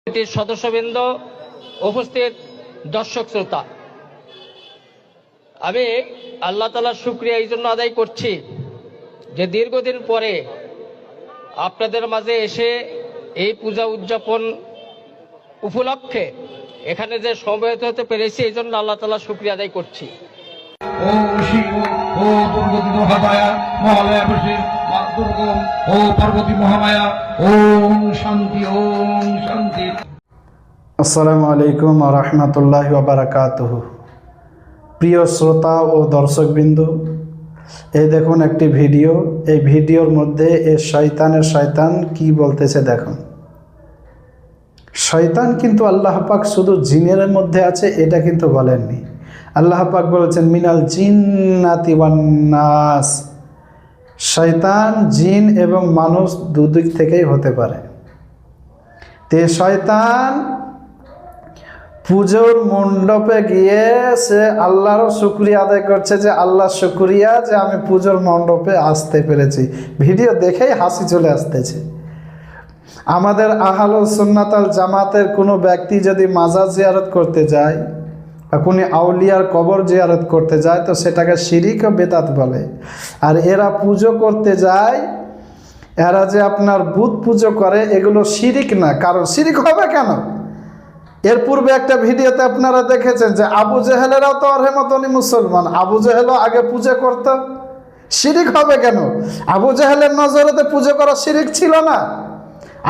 কমিটির সদস্যবৃন্দ, উপস্থিত দর্শক শ্রোতা, আমি আল্লাহ তাআলার শুকরিয়া এই জন্য আদায় করছি যে দীর্ঘদিন পরে আপনাদের মাঝে এসে এই পূজা উদযাপন উপলক্ষে এখানে যে সমবেত হতে পেরেছি এই জন্য আল্লাহ তাআলার শুকরিয়া আদায় করছি। ওম শিব ও পার্বতী মহামায়া মহালয়া বসে দুর্গম ও পার্বতী মহামায়া ওম শান্তি ওম শান্তি। আসসালামু আলাইকুম ওয়া রাহমাতুল্লাহি ওয়া বারাকাতুহু। প্রিয় শ্রোতা ও দর্শকবৃন্দ, এই দেখুন একটি ভিডিও। এই ভিডিওর মধ্যে এই শয়তান কি বলতেছে দেখুন। শয়তান কিন্তু আল্লাহ পাক শুধু জিনের মধ্যে আছে এটা কিন্তু বলেননি। আল্লাহ পাক বলেছেন মিনাল জিন্নাতি ওয়ান নাস। শয়তান জিন এবং মানুষ দুদিক থেকেই হতে পারে। তে শয়তান পুজোর মণ্ডপে গিয়ে সে আল্লাহরও শুকরিয়া আদায় করছে যে আল্লাহ শুকরিয়া যে আমি পুজোর মণ্ডপে আসতে পেরেছি। ভিডিও দেখেই হাসি চলে আসতেছে। আমাদের আহলুস সুন্নাত ওয়াল জামাতের কোনো ব্যক্তি যদি মাজার জিয়ারত করতে যায় বা কোনো আউলিয়ার কবর জিয়ারত করতে যায় তো সেটাকে শিরিক ও বেদাত বলে। আর এরা পুজো করতে যায়, এরা যে আপনার বুত পুজো করে, এগুলো শিরিক না। কারণ শিরিক হবে কেন? এর পূর্বে একটা ভিডিওতে আপনারা দেখেছেন যে আবু জেহেলেরাও তো ওর মতনই মুসলমান। আবু জেহেলও আগে পূজা করত, শিরিক হবে কেন? আবু জেহেলের নজরেতে পুজো করা শিরিক ছিল না।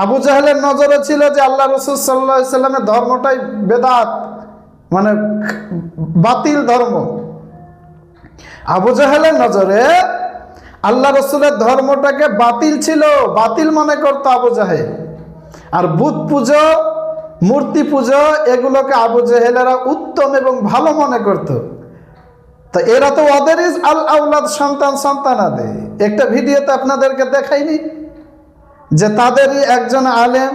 আবু জেহেলের নজরে ছিল যে আল্লাহ রাসূল সাল্লাল্লাহু আলাইহি সাল্লামের ধর্মটাই বেদাত, মানে বাতিল ধর্ম। আবু জেহেলের নজরে আল্লাহ রাসূলের ধর্মটাকে বাতিল ছিল, বাতিল মনে করতো আবু জেহেল। আর বুত পুজো, মূর্তি পুজো, এগুলোকে আবু জেহেলেরা উত্তম এবং ভালো মনে করত। তো এরা তো ওদেরই আল আওলাদ সন্তানাদে। একটা ভিডিওতে আপনাদেরকে দেখাইনি যে তাদেরই একজন আলেম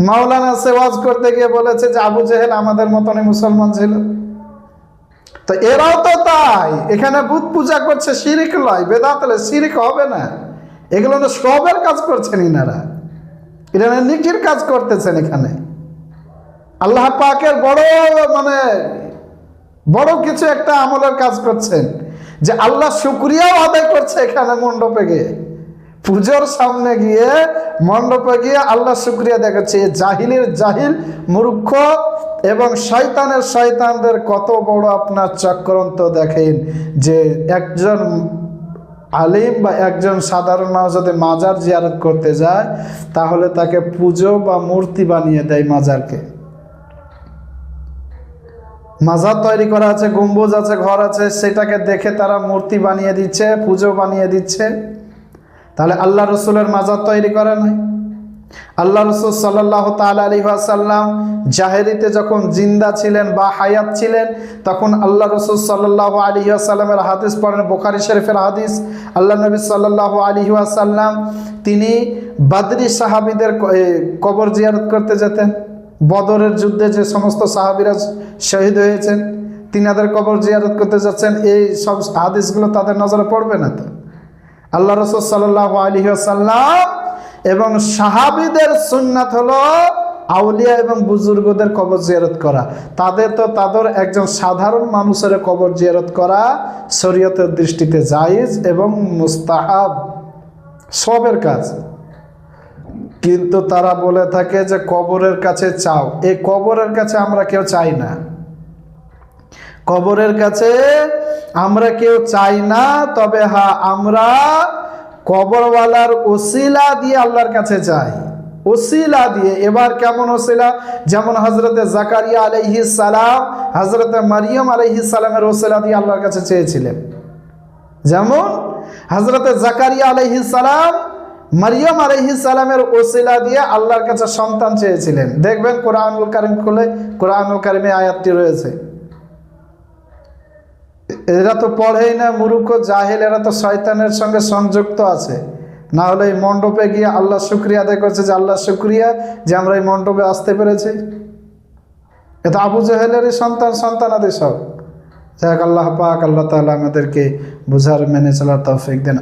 মাওলানা সে ওয়াজ করতে গিয়ে বলেছে যে আবু জেহেল আমাদের মতনই মুসলমান ছিল। তো এরাও তো তাই, এখানে বুত পূজা করছে, শিরিক লয়, বেদাত লয়, শিরিক হবে না। এগুলো না সবের কাজ করছেন ইনারা, এরা নিকির কাজ করতেছেন। এখানে আল্লাহ পাকের বড় কিছু একটা আমলের কাজ করছেন যে আল্লাহ শুকরিয়াও আদায় করছে। এখানে মণ্ডপে গিয়ে, পুজোর সামনে গিয়ে, মণ্ডপে গিয়ে আল্লাহ শুকরিয়া দেখাচ্ছে। জাহিলের জাহিল, মূর্খ এবং শয়তানদের কত বড় আপনার চক্রান্ত দেখেন যে একজন আলিম বা একজন সাধারণ মানুষ যদি মাজার জিয়ারত করতে যায় তাহলে তাকে পুজো বা মূর্তি বানিয়ে দেয়। মাজার তৈরি করা আছে, গম্বুজ আছে, ঘর আছে, সেটাকে দেখে তারা মূর্তি বানিয়ে দিচ্ছে, পুজো বানিয়ে দিচ্ছে। তাহলে আল্লাহ রসুলের মাজার তৈরি করে নাই। আল্লাহ রসুল সাল্লাল্লাহু তাআলা আলাইহি ওয়াসাল্লাম জাহেরিতে যখন জিন্দা ছিলেন বা হায়াত ছিলেন তখন আল্লাহ রসুল সাল্লাল্লাহু আলাইহি ওয়াসাল্লামের হাদিস পড়েন, বুখারী শরীফের হাদিস। আল্লাহ নবী সাল্লাল্লাহু আলাইহি ওয়াসাল্লাম তিনি বদরি সাহাবীদের কবর জিয়ারত করতে যেতেন। বদরের যুদ্ধে যে সমস্ত সাহাবীরা শহীদ হয়েছেন তিনাদের কবর জিয়ারত করতে যাচ্ছেন। এই সব হাদিসগুলো তাদের নজরে পড়বে না। তো আল্লাহ রাসূল সাল্লাল্লাহু আলাইহি ওয়াসাল্লাম এবং সাহাবীদের সুন্নাত হলো আউলিয়া এবং বুজুর্গদের কবর জিয়ারত করা। তাদের একজন সাধারণ মানুষের কবর জিয়ারত করা শরীয়তের দৃষ্টিতে জায়েজ এবং মুস্তাহাব, সবের কাজ। কিন্তু তারা বলে থাকে যে কবরের কাছে চাও। এই কবরের কাছে আমরা কেউ চাই না, কবরের কাছে আমরা কেউ চাই না। তবে হ্যাঁ, আমরা কবরওয়ালার ওসিলা দিয়ে আল্লাহর কাছে চাই, ওসিলা দিয়ে। এবার কেমন ওসিলা? যেমন হযরতে জাকারিয়া আলাইহিস সালাম হযরতে মারিয়াম আলাইহিস সালামের ওসিলা দিয়ে আল্লাহর কাছে চেয়েছিলেন। যেমন হযরতে জাকারিয়া আলাইহিস সালাম মারিয়াম আলাইহিস সালামের ওসিলা দিয়ে আল্লাহর কাছে সন্তান চেয়েছিলেন। দেখবেন কোরআনুল কারীম খুলে, কোরআনুল কারীমে আয়াতটি রয়েছে। এরা তো পড়েই না, মূর্খ জাহেল, এরা তো শয়তানের সঙ্গে সংযুক্ত আছে। না হলে এই মণ্ডপে গিয়ে আল্লাহ শুকরিয়া আদায় করছে যে আল্লাহ শুকরিয়া যে আমরা এই মণ্ডপে আসতে পেরেছি। এটা আবু জেহেলেরই সন্তানাদি সব। যাক, আল্লাহ পাক আল্লাহ তাআলা আমাদেরকে বুঝার, মেনে চলার তৌফিক দেন।